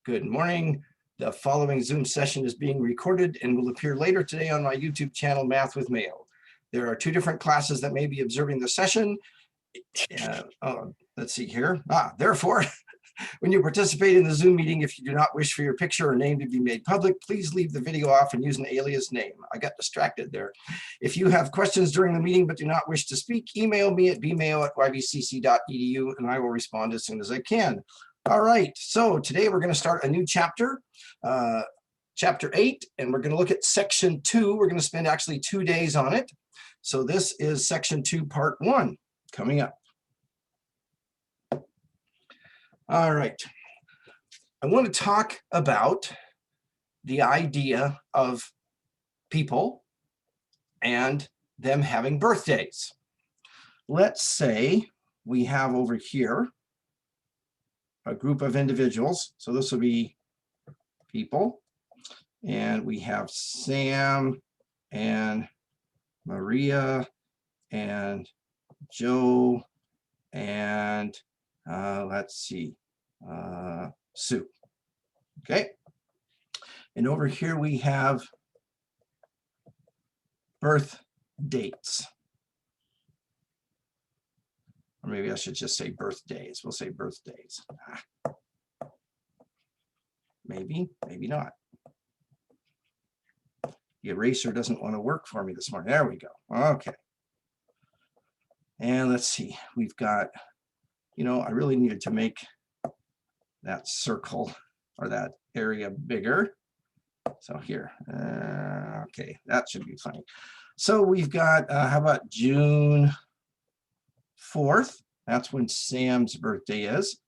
Good morning. The following Zoom session is being recorded and will appear later today on my YouTube channel, Math with Mayo. There are two different classes that may be observing the session. Let's see here. Therefore, when you participate in the Zoom meeting, if you do not wish for your picture or name to be made public, please leave the video off and use an alias name. I got distracted there. If you have questions during the meeting but do not wish to speak, email me at bmayo@ybcc.edu and I will respond as soon as I can. All right, so today we're going to start a new chapter, chapter 8, and we're going to look at section 2. We're going to spend actually 2 days on it. So this is section 2, part 1 coming up. All right, I want to talk about the idea of people and them having birthdays. Let's say we have over here a group of individuals. So this will be people, and we have Sam and Maria and Joe and let's see, Sue. Okay, and over here we have birth dates, or maybe I should just say birthdays. We'll say birthdays. Maybe not. The eraser doesn't want to work for me this morning. There we go. Okay, and let's see, we've got, I really needed to make that circle or that area bigger. So here, okay, that should be fine. So we've got, how about June 4th? That's when Sam's birthday is.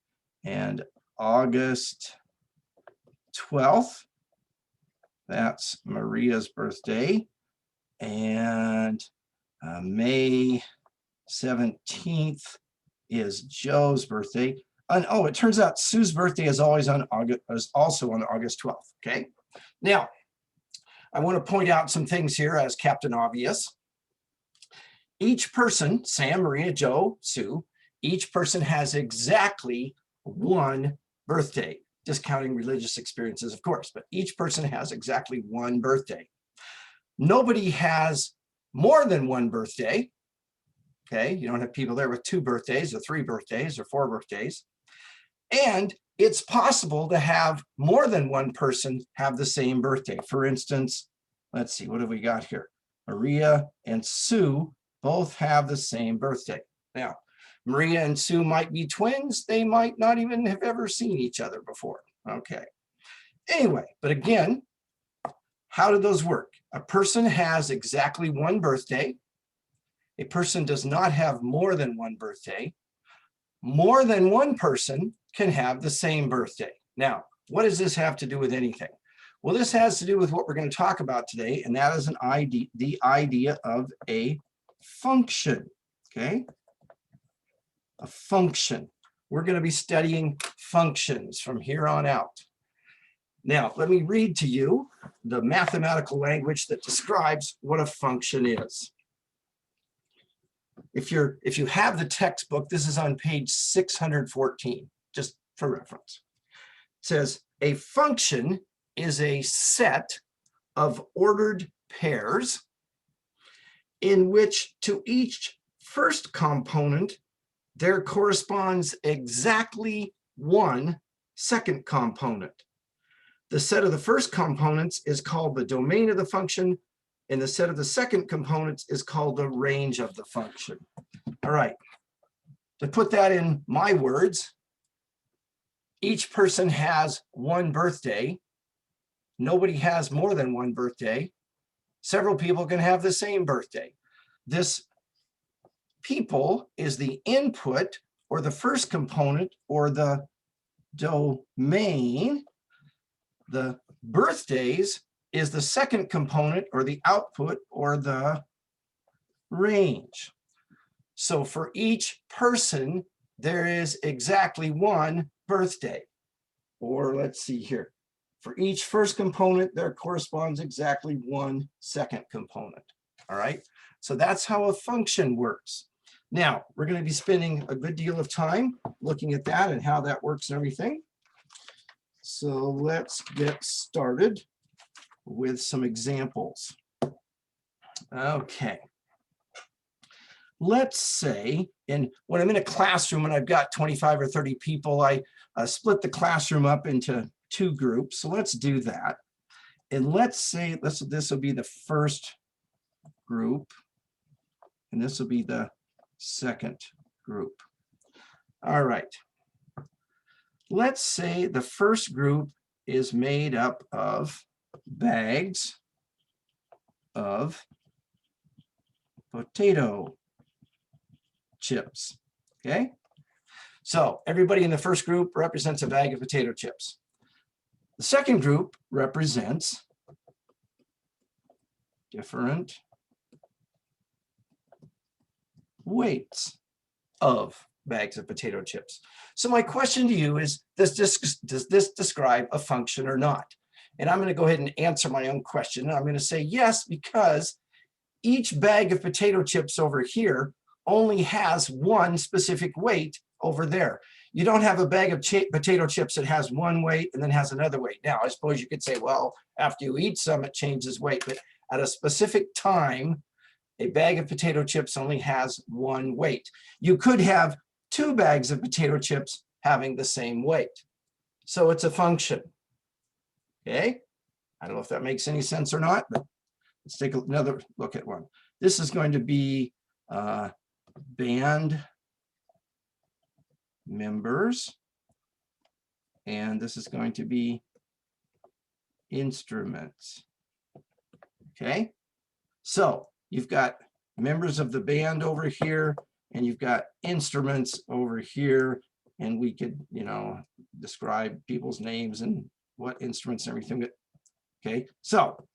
And August 12th, that's Maria's birthday. And May 17th is Joe's birthday. And oh, it turns out Sue's birthday is also on August 12th. Okay. Now, I want to point out some things here as Captain Obvious. Each person, Sam, Maria, Joe, Sue, each person has exactly one birthday, discounting religious experiences, of course, but each person has exactly one birthday. Nobody has more than one birthday. Okay, you don't have people there with 2 birthdays or 3 birthdays or 4 birthdays. And it's possible to have more than one person have the same birthday. For instance, let's see, what have we got here? Maria and Sue both have the same birthday. Now, Maria and Sue might be twins. They might not even have ever seen each other before. Okay. Anyway, but again, how do those work? A person has exactly one birthday. A person does not have more than one birthday. More than one person can have the same birthday. Now, what does this have to do with anything? Well, this has to do with what we're going to talk about today, and that is the idea of a function. Okay? A function. We're going to be studying functions from here on out. Now, let me read to you the mathematical language that describes what a function is. If you have the textbook, this is on page 614, just for reference. It says, a function is a set of ordered pairs in which to each first component there corresponds exactly one second component. The set of the first components is called the domain of the function, and the set of the second components is called the range of the function. All right, to put that in my words, each person has one birthday. Nobody has more than one birthday. Several people can have the same birthday. This people is the input or the first component or the domain. The birthdays is the second component or the output or the range. So for each person, there is exactly one birthday. Or let's see here. For each first component, there corresponds exactly one second component. All right. So that's how a function works. Now, we're going to be spending a good deal of time looking at that and how that works and everything. So let's get started with some examples. Okay. Let's say, and when I'm in a classroom and I've got 25 or 30 people, I split the classroom up into 2 groups. So let's do that. And let's say this will be the first group, and this will be the second group. All right. Let's say the first group is made up of bags of potato chips. Okay. So everybody in the first group represents a bag of potato chips. The second group represents different weights of bags of potato chips. So my question to you is, does this describe a function or not? And I'm going to go ahead and answer my own question. I'm going to say yes, because each bag of potato chips over here only has one specific weight over there. You don't have a bag of potato chips that has one weight and then has another weight. Now, I suppose you could say, well, after you eat some, it changes weight, but at a specific time, a bag of potato chips only has one weight. You could have 2 bags of potato chips having the same weight. So it's a function. Okay? I don't know if that makes any sense or not, but let's take another look at one. This is going to be band members, and this is going to be instruments. Okay? So you've got members of the band over here, and you've got instruments over here, and we could, you know, describe people's names and what instruments and everything. Okay, so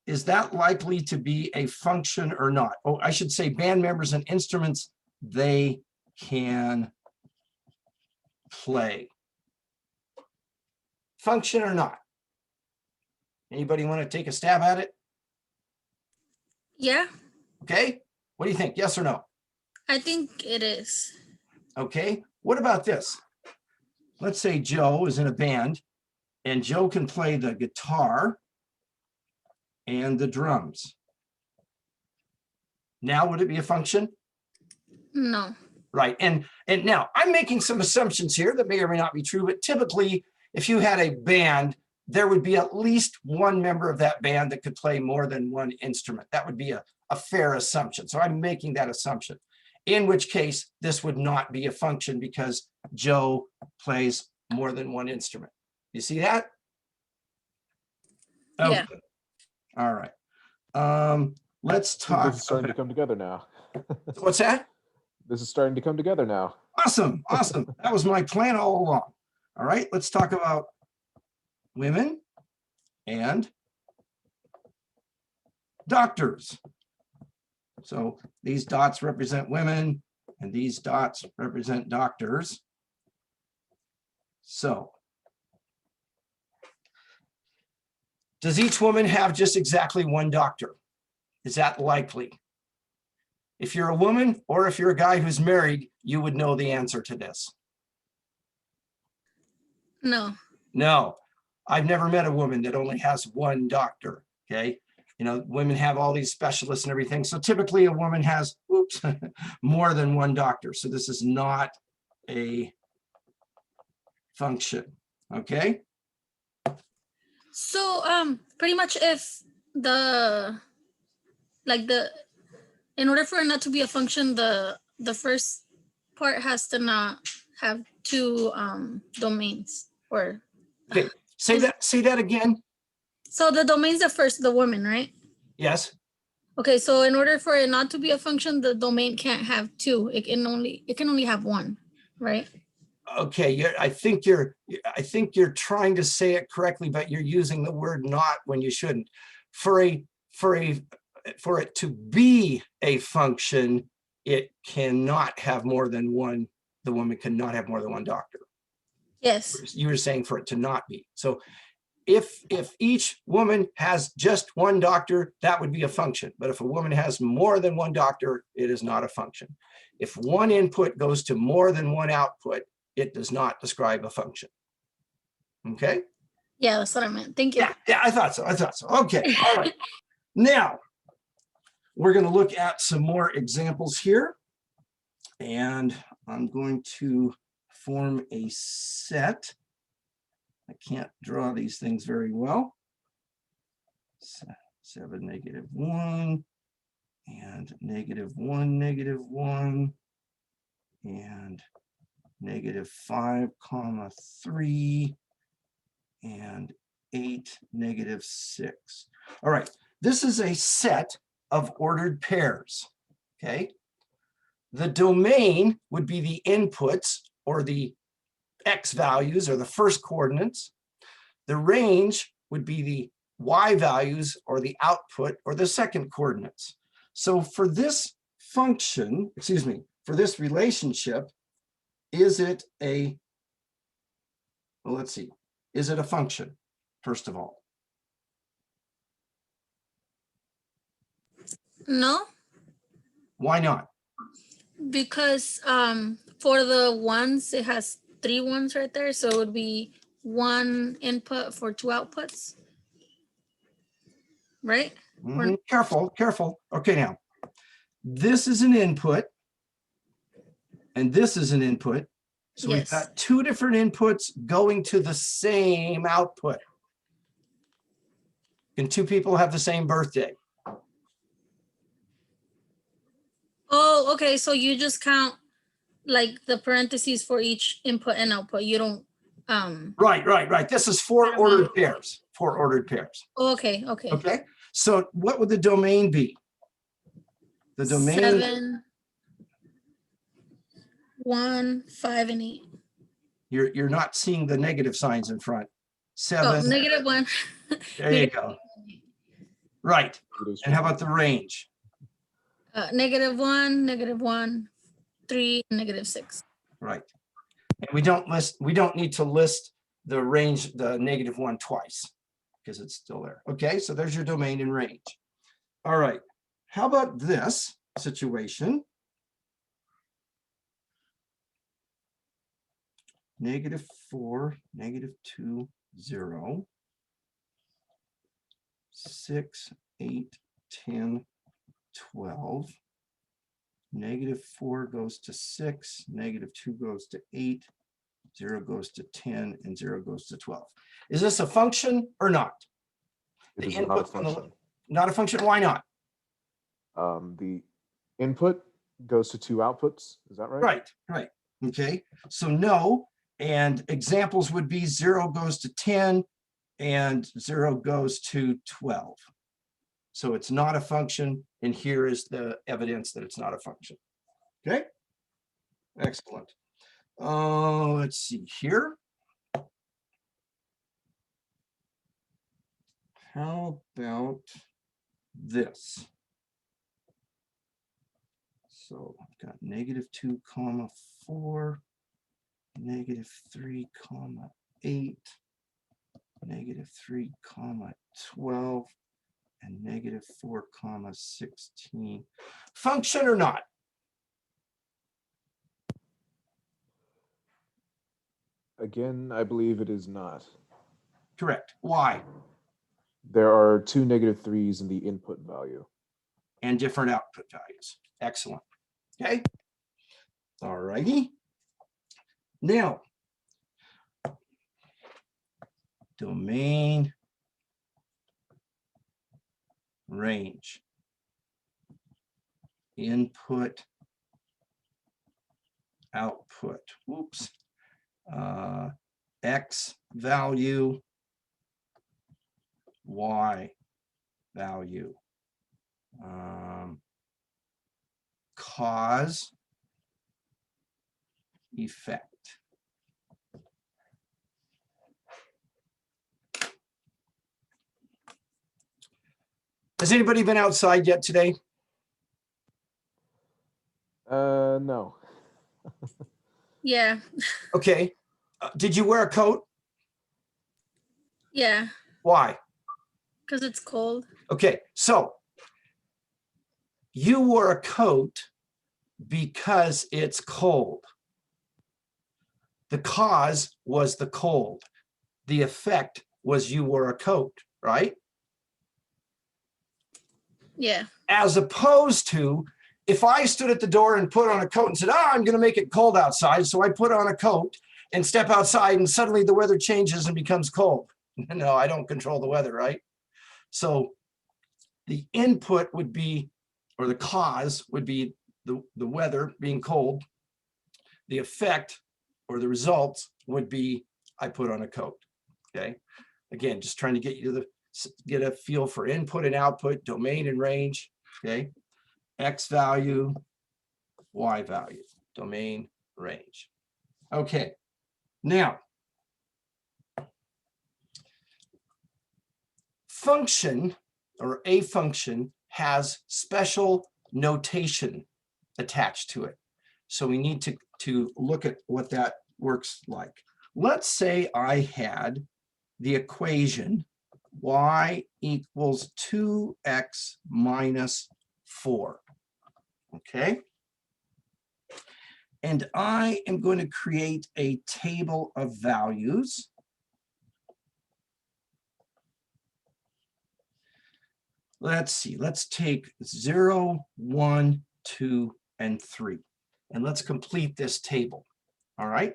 is that likely to be a function or not? Oh, I should say band members and instruments, they can play. Function or not? Anybody want to take a stab at it? Yeah, Okay, what do you think? Yes or no? I think it is. Okay, what about this? Let's say Joe is in a band and Joe can play the guitar and the drums. Now, would it be a function? No. Right, and now I'm making some assumptions here that may or may not be true, but typically if you had a band, there would be at least one member of that band that could play more than one instrument. That would be a fair assumption. So I'm making that assumption, in which case this would not be a function because Joe plays more than one instrument. You see that? Okay. Yeah. All right. Let's talk. This is starting to come together now. What's that? This is starting to come together now. Awesome, awesome. That was my plan all along. All right, let's talk about women and doctors. So these dots represent women and these dots represent doctors. So does each woman have just exactly one doctor? Is that likely? If you're a woman or if you're a guy who's married, you would know the answer to this. No. No, I've never met a woman that only has one doctor, okay? You know, women have all these specialists and everything. So typically a woman has, oops, more than one doctor. So this is not a function, okay? So pretty much if in order for it not to be a function, the first part has to not have 2 domains, or Okay, say that again. so the domain's the woman, right? Yes. Okay, so in order for it not to be a function, the domain can't have 2. It can only have 1, right? Okay, I think you're trying to say it correctly, but you're using the word not when you shouldn't. For it to be a function, it cannot have more than one. The woman cannot have more than one doctor. Yes. You were saying for it to not be. So if each woman has just one doctor, that would be a function. But if a woman has more than one doctor, it is not a function. If one input goes to more than one output, it does not describe a function. Okay? Yeah, that's what I meant. Thank you. Yeah, I thought so. Okay, all right. Now, we're going to look at some more examples here. And I'm going to form a set. I can't draw these things very well. 7, -1, and -1, -1, and -5, 3, and 8, -6. All right, this is a set of ordered pairs, okay? The domain would be the inputs or the X values or the first coordinates. The range would be the Y values or the output or the second coordinates. So for this function, excuse me, for this relationship, is it a, well, let's see, is it a function, first of all? No, Why not? because for the ones, it has 3 ones right there. So it would be 1 input for 2 outputs. Right? Careful, careful. Okay, now, this is an input, and this is an input. So we've Yes. got 2 different inputs going to the same output. Can 2 people have the same birthday? Oh, okay. So you just count like the parentheses for each input and output. You don't Right. This is 4 ordered pairs. 4 ordered pairs. okay. Okay. So what would the domain be? The domain, 7, 1, 5, and 8. you're not seeing the negative signs in front. Oh, 7. -1. There you go. Right. And how about the range? -1, -1, 3, and -6. Right. And we don't need to list the range, the -1 twice, because it's still there. Okay, so there's your domain and range. All right. How about this situation? -4, -2, 0, 6, 8, 10, 12. -4 goes to 6, -2 goes to 8, 0 goes to 10, and 0 goes to 12. Is this a function or not? It The is not a input from the, function. not a function, why not? The input goes to 2 outputs. Is that right? Right. Okay, so no, and examples would be 0 goes to 10 and 0 goes to 12. So it's not a function, and here is the evidence that it's not a function. Okay, excellent. Let's see here. How about this? So I've got -2, 4, -3, 8, -3, 12, and -4, 16. Function or not? Again, I believe it is not. Correct. Why? There are 2 -3s in the input value. And different output values. Excellent. Okay. All righty. Now, domain, range, input, output. Whoops. X value, Y value, cause, effect. Has anybody been outside yet today? No. Yeah. Okay. Did you wear a coat? Yeah, Why? because it's cold. Okay, so you wore a coat because it's cold. The cause was the cold. The effect was you wore a coat, right? Yeah. As opposed to if I stood at the door and put on a coat and said, oh, I'm going to make it cold outside. So I put on a coat and step outside and suddenly the weather changes and becomes cold. No, I don't control the weather, right? So the input would be, or the cause would be the weather being cold. The effect or the results would be I put on a coat. Okay. Again, just trying to get you to get a feel for input and output, domain and range. Okay. X value, Y value, domain, range. Okay. Now, function or a function has special notation attached to it. So we need to look at what that works like. Let's say I had the equation y equals 2x minus 4. Okay. And I am going to create a table of values. Let's see, let's take 0, 1, 2, and 3. And let's complete this table. All right.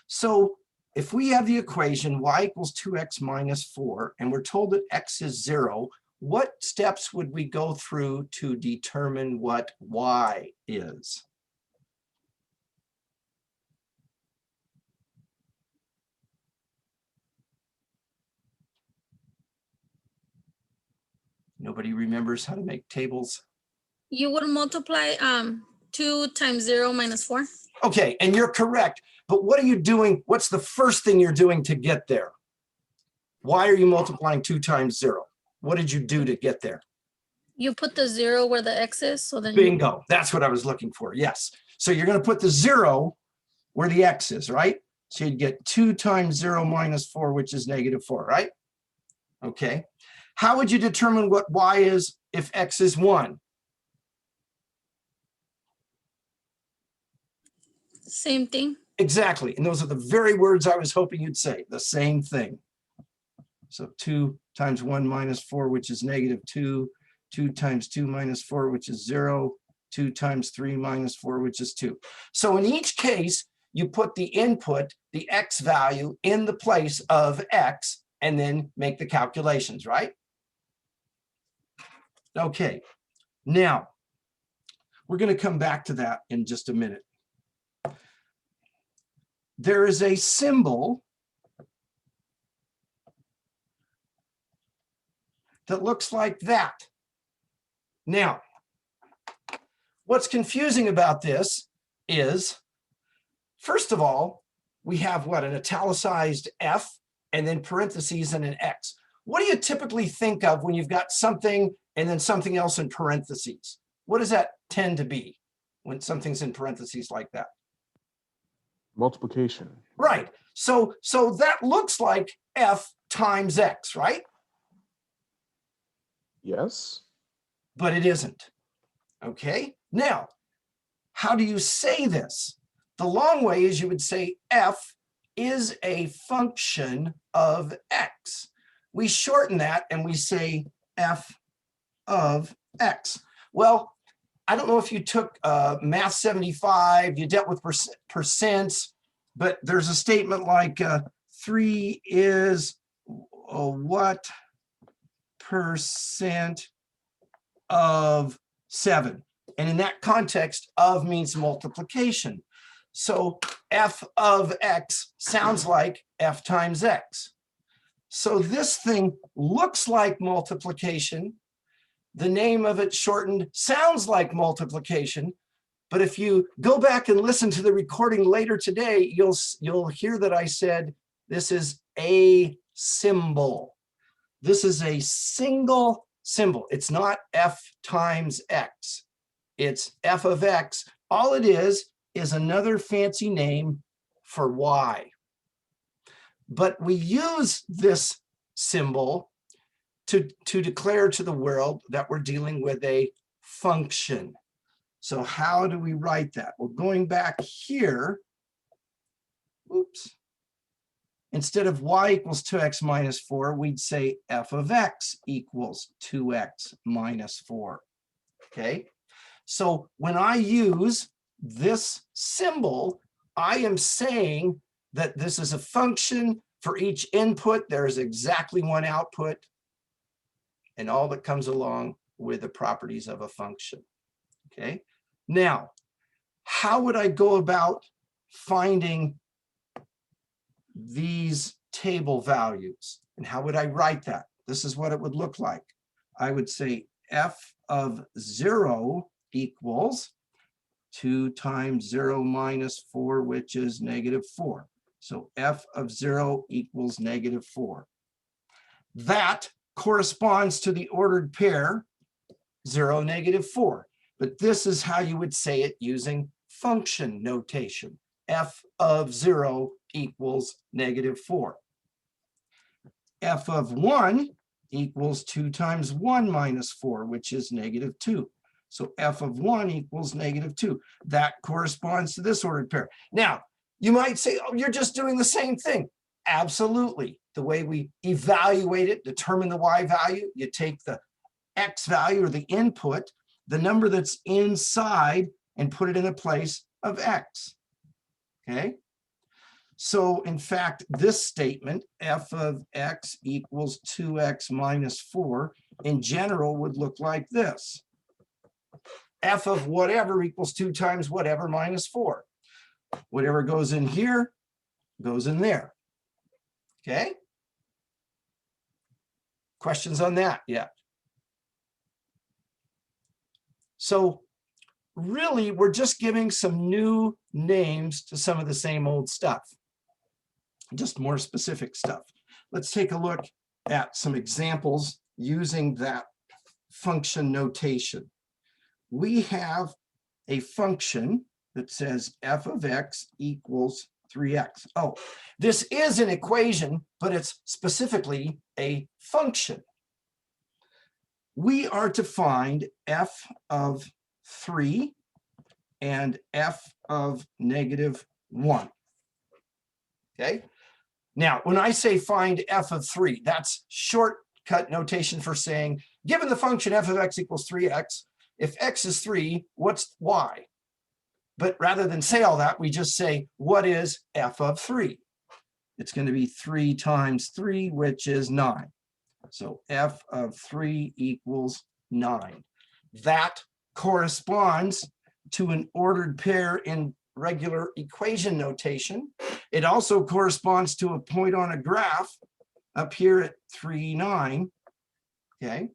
So if we have the equation y equals 2x minus 4, and we're told that x is 0, what steps would we go through to determine what y is? Nobody remembers how to make tables? You would multiply 2 times 0 minus 4. Okay, and you're correct. But what are you doing? What's the first thing you're doing to get there? Why are you multiplying 2 times 0? What did you do to get there? You put the 0 where the x is, so then Bingo. That's what I was looking for. Yes. So you're going to put the 0 where the x is, right? So you'd get 2 times 0 minus 4, which is negative 4, right? Okay. How would you determine what y is if x is 1? same thing. Exactly. And those are the very words I was hoping you'd say, the same thing. So 2 times 1 minus 4, which is negative 2. 2 times 2 minus 4, which is 0. 2 times 3 minus 4, which is 2. So in each case, you put the input, the x value, in the place of x, and then make the calculations, right? Okay. Now, we're going to come back to that in just a minute. There is a symbol that looks like that. Now, what's confusing about this is, first of all, we have what, an italicized F and then parentheses and an X. What do you typically think of when you've got something and then something else in parentheses? What does that tend to be when something's in parentheses like that? Multiplication. Right. So that looks like F times X, right? Yes. But it isn't. Okay. Now, how do you say this? The long way is you would say F is a function of X. We shorten that and we say F of X. Well, I don't know if you took Math 75, you dealt with percents, but there's a statement like 3 is what percent of 7? And in that context, of means multiplication. So F of X sounds like F times X. So this thing looks like multiplication. The name of it shortened sounds like multiplication. But if you go back and listen to the recording later today, you'll hear that I said this is a symbol. This is a single symbol. It's not F times X. It's F of X. All it is another fancy name for Y. But we use this symbol to declare to the world that we're dealing with a function. So how do we write that? Well, going back here, oops, instead of y equals 2x minus 4, we'd say f of x equals 2x minus 4. Okay, so when I use this symbol, I am saying that this is a function. For each input, there is exactly one output, and all that comes along with the properties of a function. Okay, now, how would I go about finding these table values? And how would I write that? This is what it would look like. I would say f of 0 equals 2 times 0 minus 4, which is -4. So f of 0 equals -4. That corresponds to the ordered pair 0, -4. But this is how you would say it using function notation. F of 0 equals -4. F of 1 equals 2 times 1 minus 4, which is -2. So f of 1 equals -2. That corresponds to this ordered pair. Now, you might say, oh, you're just doing the same thing. Absolutely. The way we evaluate it, determine the y value, you take the x value or the input, the number that's inside, and put it in the place of x. Okay? So in fact, this statement, f of x equals 2x minus 4, in general would look like this. F of whatever equals 2 times whatever minus 4. Whatever goes in here goes in there. Okay? Questions on that yet? So really, we're just giving some new names to some of the same old stuff, just more specific stuff. Let's take a look at some examples using that function notation. We have a function that says f of x equals 3x. Oh, this is an equation, but it's specifically a function. We are to find f of 3 and f of -1. Okay. Now, when I say find f of 3, that's shortcut notation for saying, given the function f of x equals 3x, if x is 3, what's y? But rather than say all that, we just say, what is f of 3? It's going to be 3 times 3, which is 9. So f of 3 equals 9. That corresponds to an ordered pair in regular equation notation. It also corresponds to a point on a graph up here at 3, 9. Okay.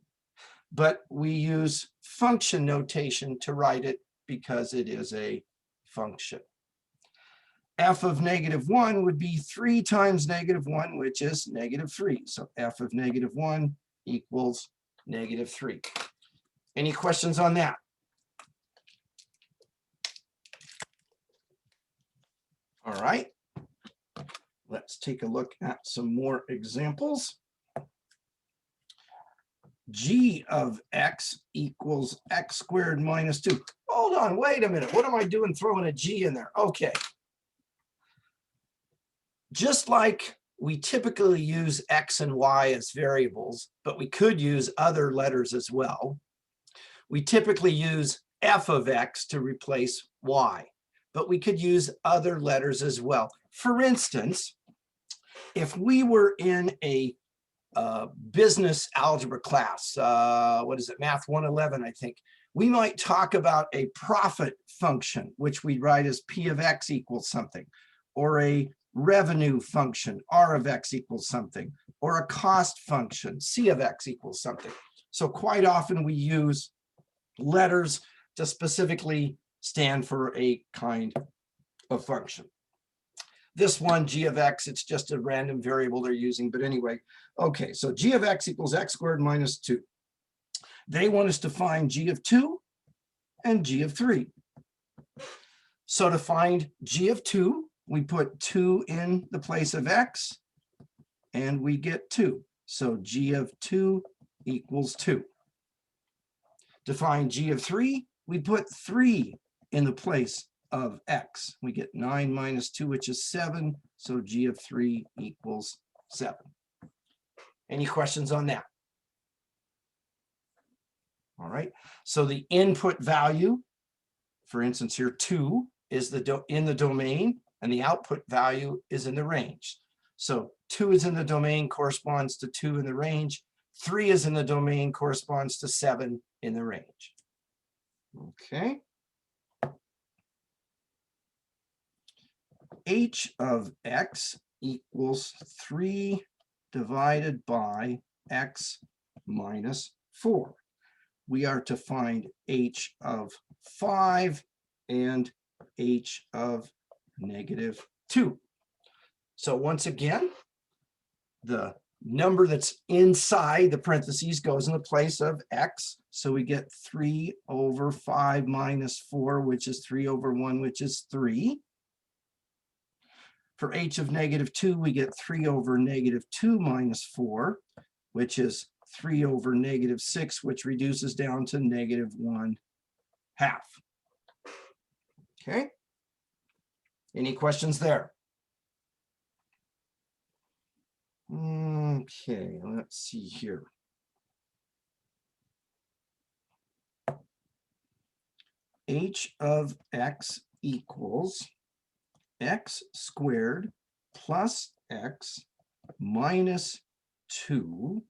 But we use function notation to write it because it is a function. F of -1 would be 3 times -1, which is -3. So f of -1 equals -3. Any questions on that? All right. Let's take a look at some more examples. G of x equals x squared minus 2. Hold on, wait a minute. What am I doing throwing a G in there? Okay. Just like we typically use x and y as variables, but we could use other letters as well. We typically use f of x to replace y, but we could use other letters as well. For instance, if we were in a business algebra class, what is it, Math 111, I think, we might talk about a profit function, which we write as P of x equals something, or a revenue function, R of x equals something, or a cost function, C of x equals something. So quite often we use letters to specifically stand for a kind of function. This one, g of x, it's just a random variable they're using, but anyway, okay, so g of x equals x squared minus 2. They want us to find g of 2 and g of 3. So to find g of 2, we put 2 in the place of x, and we get 2. So G of 2 equals 2. To find G of 3, we put 3 in the place of X. We get 9 minus 2, which is 7. So G of 3 equals 7. Any questions on that? All right. So the input value, for instance, here 2 is in the domain, and the output value is in the range. So 2 is in the domain, corresponds to 2 in the range. 3 is in the domain, corresponds to 7 in the range. Okay. H of X equals 3 divided by X minus 4. We are to find H of 5 and H of negative 2. So once again, the number that's inside the parentheses goes in the place of X. So we get 3 over 5 minus 4, which is 3 over 1, which is 3. For H of negative 2, we get 3 over negative 2 minus 4, which is 3 over negative 6, which reduces down to negative 1/2. Okay. Any questions there? Okay, let's see here. H of X equals X squared plus X minus 2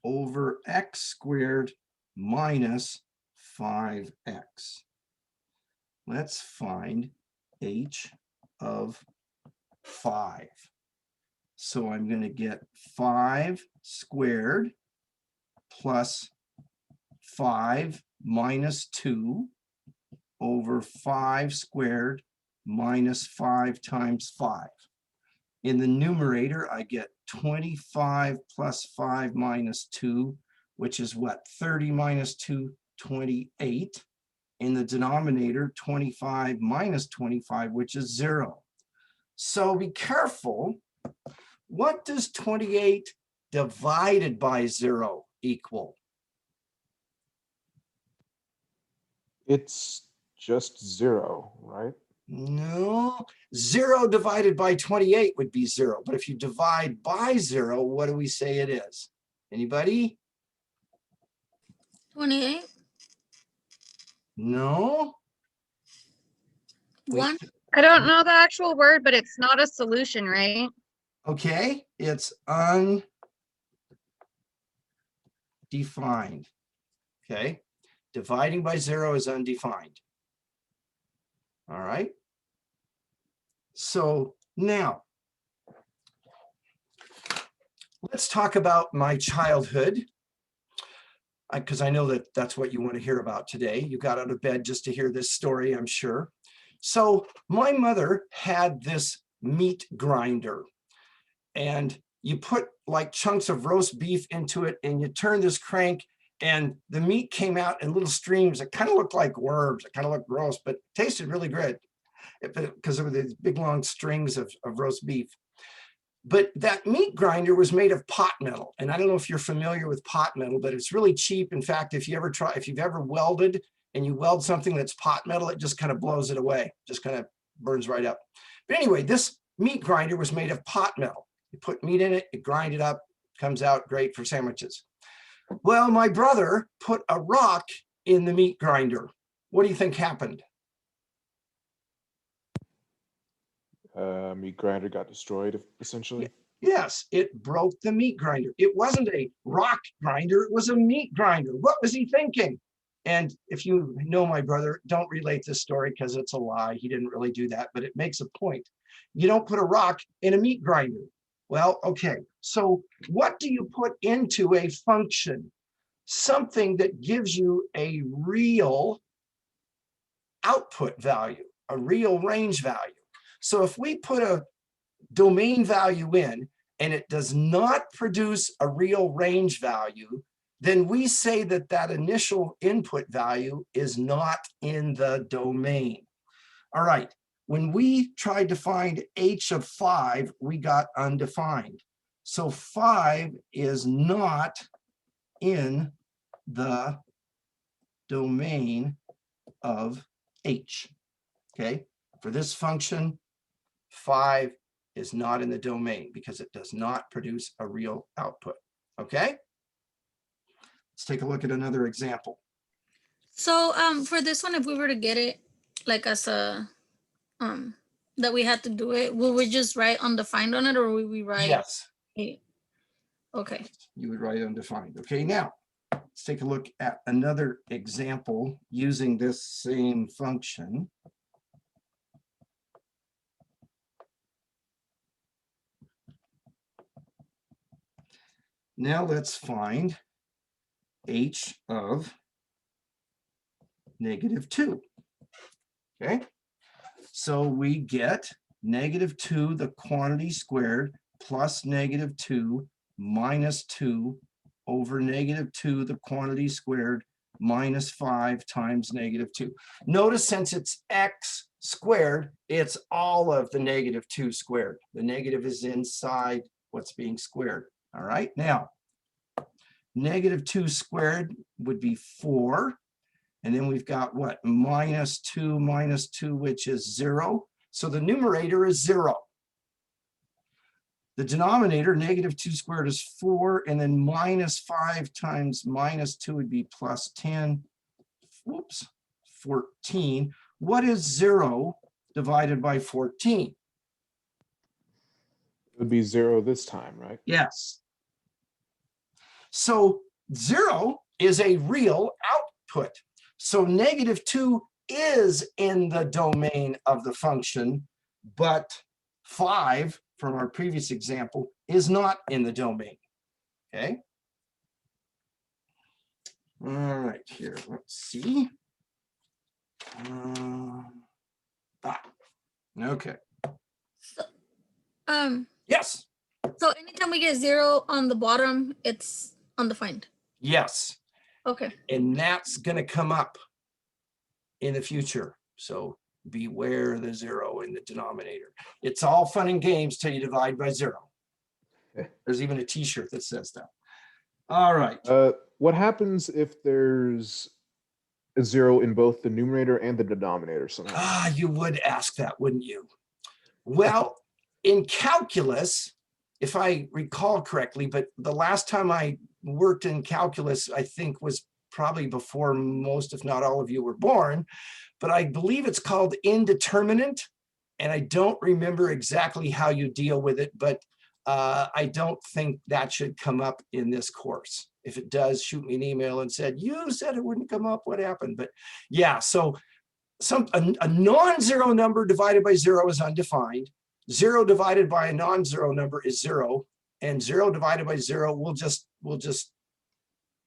over X squared minus 5X. Let's find H of 5. So I'm going to get 5 squared plus 5 minus 2 over 5 squared minus 5 times 5. In the numerator, I get 25 plus 5 minus 2, which is what? 30 minus 2, 28. In the denominator, 25 minus 25, which is 0. So be careful. What does 28 divided by 0 equal? It's just 0, right? No, 0 divided by 28 would be 0. But if you divide by 0, what do we say it is? Anybody? 28. No? 1. I don't know the actual word, but it's not a solution, right? Okay, it's undefined. Okay, dividing by 0 is undefined. All right. So now, let's talk about my childhood, because I know that that's what you want to hear about today. You got out of bed just to hear this story, I'm sure. So my mother had this meat grinder, and you put like chunks of roast beef into it, and you turn this crank, and the meat came out in little streams. It kind of looked like worms. It kind of looked gross, but tasted really good because there were these big long strings of roast beef. But that meat grinder was made of pot metal. And I don't know if you're familiar with pot metal, but it's really cheap. In fact, if you've ever welded and you weld something that's pot metal, it just kind of blows it away, just kind of burns right up. But anyway, this meat grinder was made of pot metal. You put meat in it, you grind it up, comes out great for sandwiches. Well, my brother put a rock in the meat grinder. What do you think happened? Meat grinder got destroyed, essentially. Yes, it broke the meat grinder. It wasn't a rock grinder, it was a meat grinder. What was he thinking? And if you know my brother, don't relate this story because it's a lie. He didn't really do that, but it makes a point. You don't put a rock in a meat grinder. Well, okay, so what do you put into a function? Something that gives you a real output value, a real range value. So if we put a domain value in and it does not produce a real range value, then we say that that initial input value is not in the domain. All right, when we tried to find H of 5, we got undefined. So 5 is not in the domain of H. Okay, for this function, 5 is not in the domain because it does not produce a real output. Okay, let's take a look at another example. So for this one, if we were to get it like as a that we had to do it, will we just write undefined on it, or will we write? Yes, A? Okay. you would write undefined. Okay, now let's take a look at another example using this same function. Now let's find H of -2. Okay, so we get -2, the quantity squared, plus -2 minus 2 over -2, the quantity squared, minus 5 times -2. Notice since it's x squared, it's all of the -2 squared. The negative is inside what's being squared. All right, now -2 squared would be 4. And then we've got what? -2 minus 2, which is 0. So the numerator is 0. The denominator, -2 squared, is 4. And then -5 times -2 would be +10. Whoops, 14. What is 0 divided by 14? It would be 0 this time, right? Yes. So 0 is a real output. So -2 is in the domain of the function, but 5 from our previous example is not in the domain. Okay. All right, here, let's see. Okay. So, Yes. so anytime we get 0 on the bottom, it's undefined. Yes. Okay. And that's going to come up in the future. So beware the 0 in the denominator. It's all fun and games till you divide by 0. There's even a t-shirt that says that. All right. What happens if there's a 0 in both the numerator and the denominator somehow? Ah, you would ask that, wouldn't you? Well, in calculus, if I recall correctly, but the last time I worked in calculus, I think was probably before most, if not all of you were born, but I believe it's called indeterminate. And I don't remember exactly how you deal with it, but I don't think that should come up in this course. If it does, shoot me an email and said, you said it wouldn't come up, what happened? But yeah, so a non-zero number divided by 0 is undefined. 0 divided by a non-zero number is 0, and 0 divided by 0, we'll just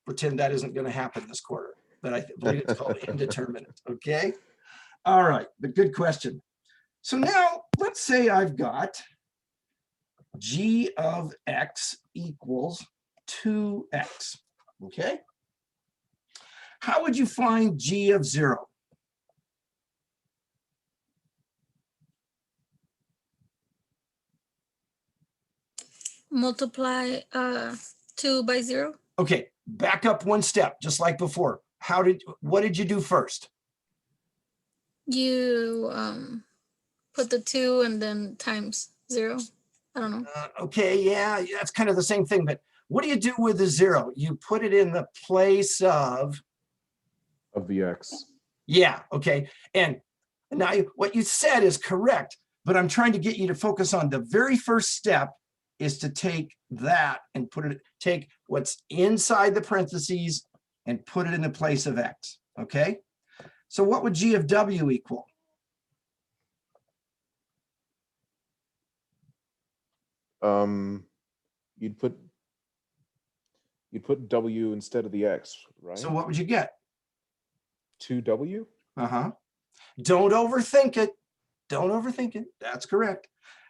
pretend that isn't going to happen this quarter. But I believe it's called indeterminate. Okay. All right, but good question. So now let's say I've got g of x equals 2x. Okay. How would you find g of 0? Multiply 2 by 0. Okay, back up one step, just like before. What did you do first? You put the 2 and then times 0. I don't know. Okay, yeah, that's kind of the same thing, but what do you do with the 0? You put it in the place of the x. Yeah, okay. And now what you said is correct, but I'm trying to get you to focus on the very first step is to take that and take what's inside the parentheses and put it in the place of x, okay? So what would g of w equal? You'd put w instead of the x, right? So what would you get? 2w? Uh-huh. Don't overthink it. Don't overthink it. That's correct.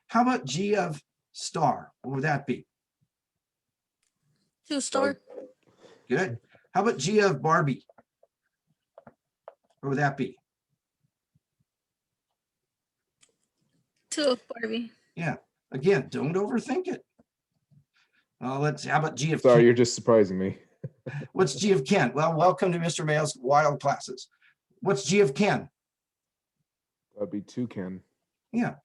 How about g of star? What would that be? 2 star. Good. How about g of Barbie? What would that be? 2 of Barbie. Yeah. Again, don't overthink it. How about G of Sorry, Ken? you're just surprising me. What's G of Ken? Well, welcome to Mr. Mayo's wild classes. What's G of Ken? That'd be 2 Ken. Yeah.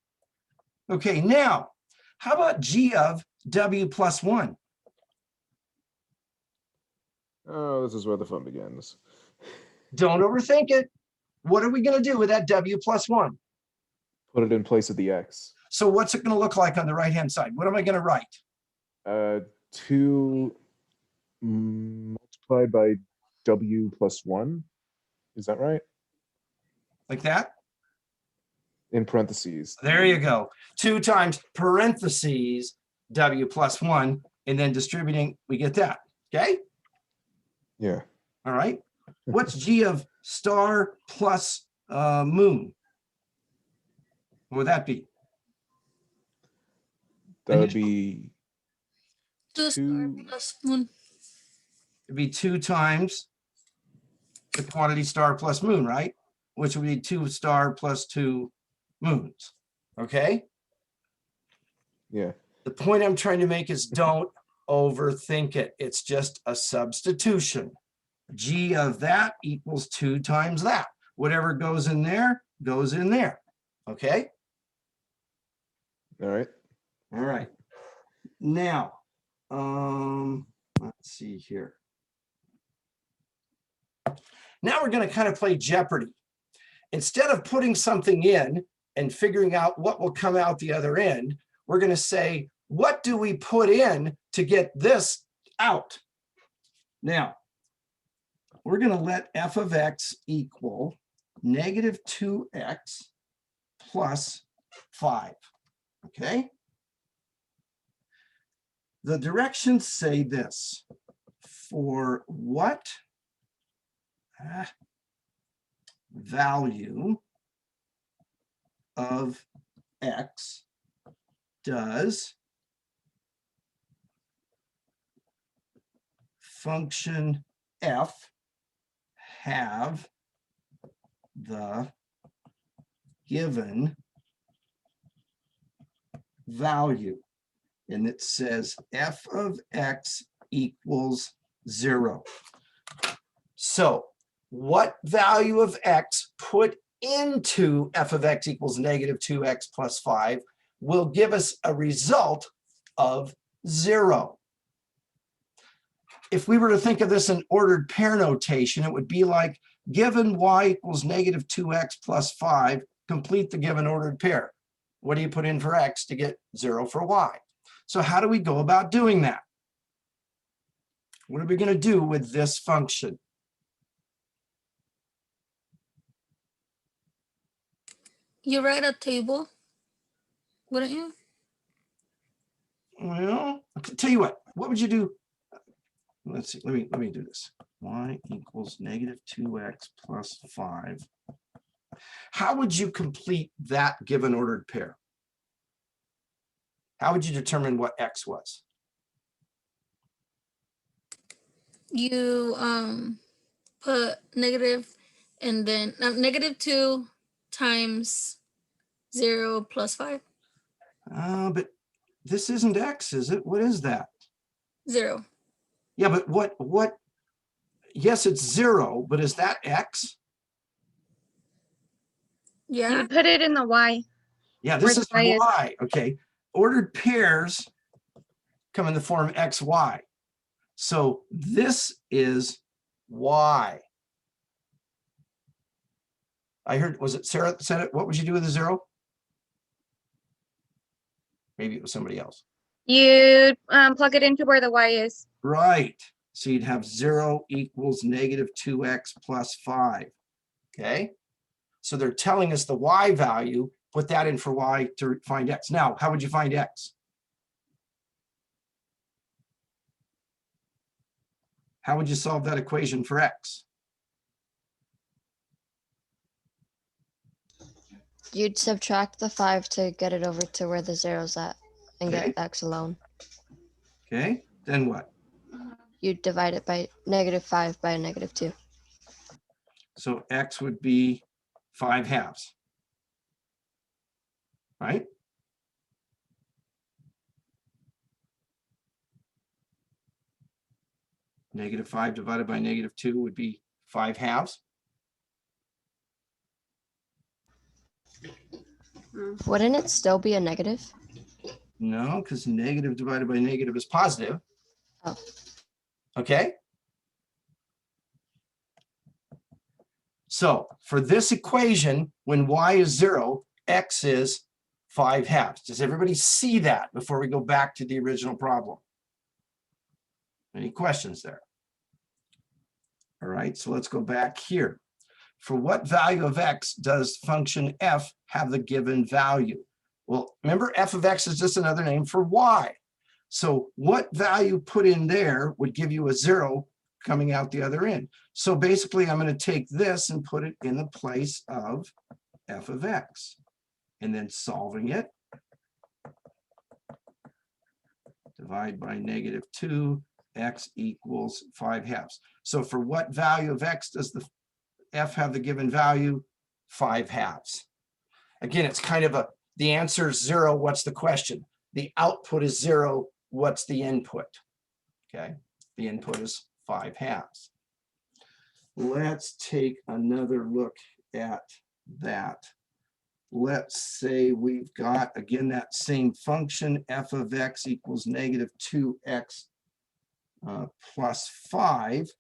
Okay, now, how about G of W plus 1? Oh, this is where the fun begins. Don't overthink it. What are we going to do with that W plus 1? Put it in place of the X. So what's it going to look like on the right-hand side? What am I going to write? 2 multiplied by W plus 1. Is that right? Like that? In parentheses. There you go. 2 times parentheses W plus 1, and then distributing, we get that. Okay? Yeah. All right. What's G of star plus moon? What would that be? That would be 2 star 2. plus moon. It'd be 2 times the quantity star plus moon, right? Which would be 2 star plus 2 moons. Okay? Yeah. The point I'm trying to make is don't overthink it. It's just a substitution. G of that equals 2 times that. Whatever goes in there, goes in there. Okay? All right. All right. Now, let's see here. Now we're going to kind of play Jeopardy. Instead of putting something in and figuring out what will come out the other end, we're going to say, what do we put in to get this out? Now, we're going to let f of x equal negative 2x plus 5. Okay? The directions say this: for what value of x does function f have the given value? And it says f of x equals 0. So what value of x put into f of x equals negative 2x plus 5 will give us a result of 0. If we were to think of this in ordered pair notation, it would be like, given y equals negative 2x plus 5, complete the given ordered pair. What do you put in for x to get 0 for y? So how do we go about doing that? What are we going to do with this function? You write a table, wouldn't you? Well, I'll tell you what would you do? Let's see, let me do this. Y equals negative 2x plus 5. How would you complete that given ordered pair? How would you determine what x was? You put negative and then negative 2 times 0 plus 5. But this isn't x, is it? What is that? 0. Yeah, but what? Yes, it's 0, but is that x? Yeah. You put it in the Y. Yeah, Where this the is y is. y. Okay, ordered pairs come in the form xy. So this is y. I heard, was it Sarah that said it? What would you do with a 0? Maybe it was somebody else. You plug it into where the Y is. Right. So you'd have 0 equals negative 2x plus 5. Okay. So they're telling us the y value, put that in for y to find x. Now, how would you find x? How would you solve that equation for x? You'd subtract the 5 to get it over to where the 0's at and Okay. get x alone. Okay. Then what? You'd divide it by negative 5 by a negative 2. So x would be 5/2. Right? -5 divided by -2 would be 5/2. Wouldn't it still be a negative? No, because negative divided by negative is positive. Oh. Okay. So for this equation, when y is 0, x is 5/2. Does everybody see that before we go back to the original problem? Any questions there? All right, so let's go back here. For what value of x does function f have the given value? Well, remember f of x is just another name for y. So what value put in there would give you a 0 coming out the other end? So basically, I'm going to take this and put it in the place of f of x. And then solving it, divide by -2, x equals 5/2. So for what value of x does the f have the given value? 5/2. Again, it's kind of the answer is 0. What's the question? The output is 0. What's the input? Okay, the input is 5/2. Let's take another look at that. Let's say we've got, again, that same function, f of x equals -2x plus 5.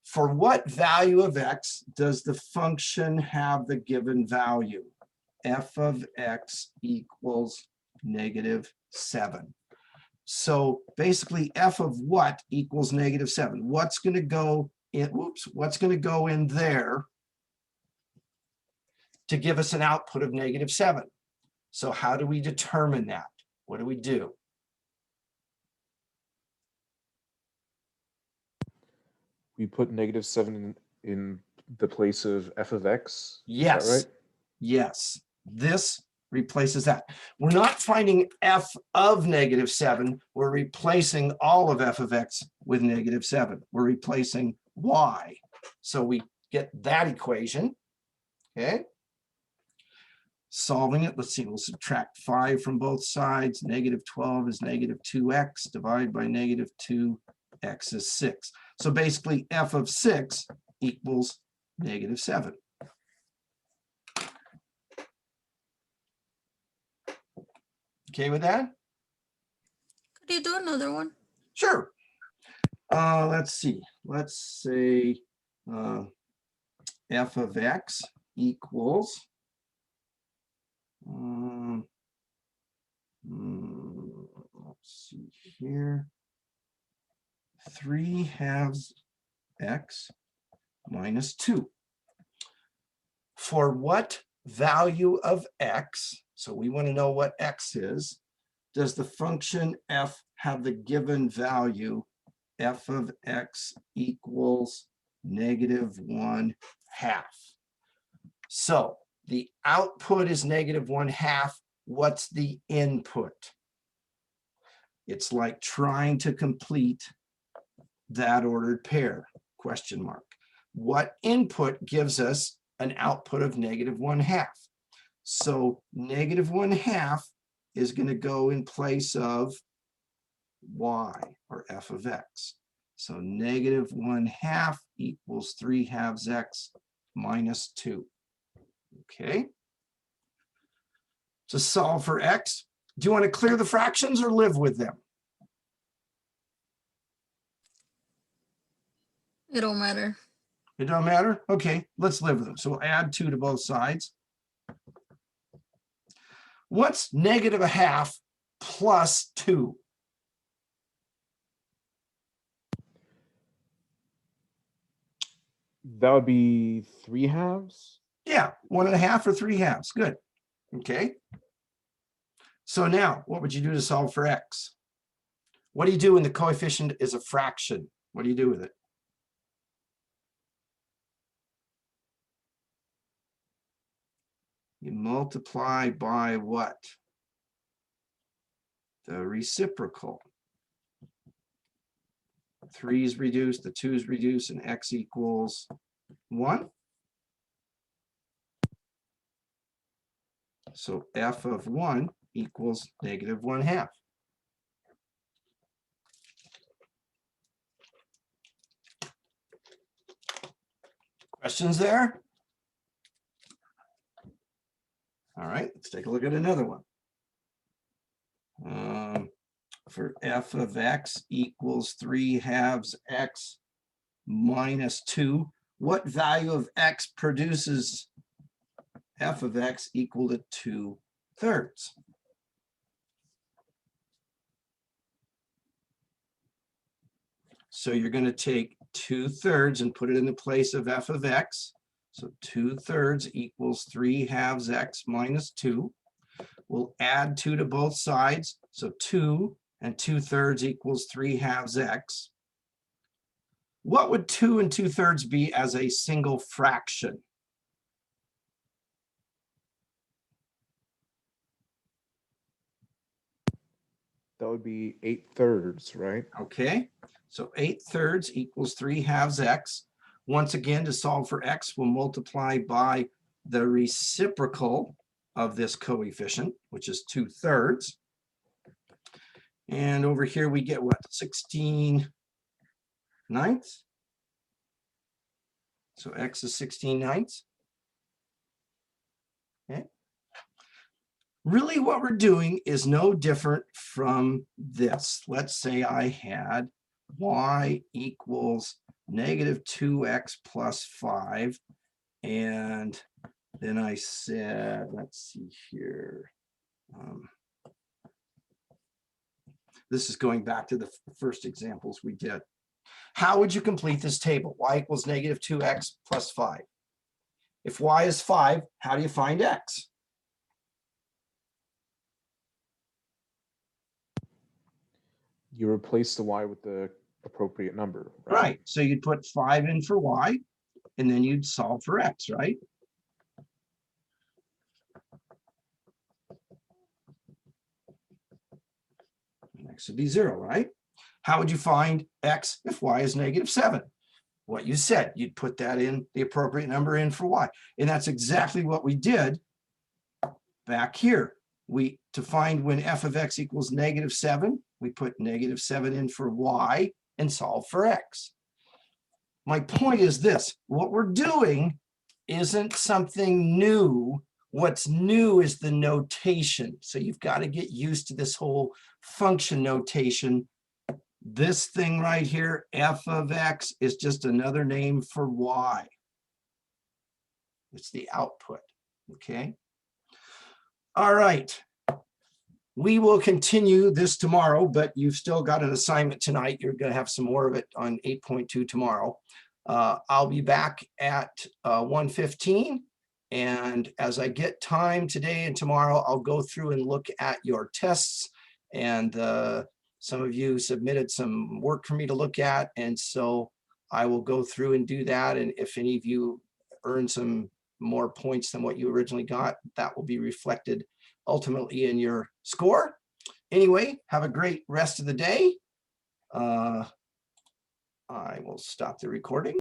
For what value of x does the function have the given value? F of x equals -7. So basically, f of what equals -7? What's going to go in? What's going to go in there to give us an output of -7? So how do we determine that? What do we do? We put -7 in the place of f of x. Yes. Is that right? Yes. This replaces that. We're not finding f of -7. We're replacing all of f of x with -7. We're replacing y. So we get that equation. Okay. Solving it, let's see, we'll subtract 5 from both sides. -12 is -2x, divided by -2, x is 6. So basically, f of 6 equals -7. Okay with that? Could you do another one? Sure. Let's see. Let's say f of x equals let's see here, 3/2 x minus 2. For what value of x, so we want to know what x is, does the function f have the given value f of x equals -1/2? So the output is -1/2. What's the input? It's like trying to complete that ordered pair, question mark. What input gives us an output of -1/2? So -1/2 is going to go in place of y, or f of x. So -1/2 equals 3/2 x minus 2. Okay. To solve for x, do you want to clear the fractions or live with them? It don't matter. It don't matter? Okay, let's live with them. So we'll add 2 to both sides. What's -1/2 plus 2? That would be 3/2. Yeah, 1/2 or 3/2. Good. Okay. So now, what would you do to solve for x? What do you do when the coefficient is a fraction? What do you do with it? You multiply by what? The reciprocal. 3 is reduced, the 2 is reduced, and x equals 1. So f of 1 equals -1/2. Questions there? All right, let's take a look at another one. For f of x equals 3/2 x minus 2, what value of x produces f of x equal to 2/3? So you're going to take 2/3 and put it in the place of f of x. So 2/3 equals 3/2 x minus 2. We'll add 2 to both sides. So 2 and 2/3 equals 3/2 x. What would 2 and 2/3 be as a single fraction? That would be 8/3, right? Okay, so 8/3 equals 3/2 x. Once again, to solve for x, we'll multiply by the reciprocal of this coefficient, which is 2/3. And over here we get what, 16/9? So x is 16/9. Okay. Really what we're doing is no different from this. Let's say I had y equals -2x plus 5. And then I said, let's see here. This is going back to the first examples we did. How would you complete this table? Y equals -2x plus 5. If y is 5, how do you find x? You replace the y with the appropriate number, right? Right. So you'd put 5 in for y, and then you'd solve for x, right? And x would be 0, right? How would you find x if y is -7? What you said, you'd put that in, the appropriate number in for y. And that's exactly what we did back here. To find when f of x equals -7, we put -7 in for y and solve for x. My point is this: what we're doing isn't something new. What's new is the notation. So you've got to get used to this whole function notation. This thing right here, f of x, is just another name for y. It's the output, okay? All right. We will continue this tomorrow, but you've still got an assignment tonight. You're going to have some more of it on 8.2 tomorrow. I'll be back at 1:15. And as I get time today and tomorrow, I'll go through and look at your tests. And some of you submitted some work for me to look at. And so I will go through and do that. And if any of you earn some more points than what you originally got, that will be reflected ultimately in your score. Anyway, have a great rest of the day. I will stop the recording.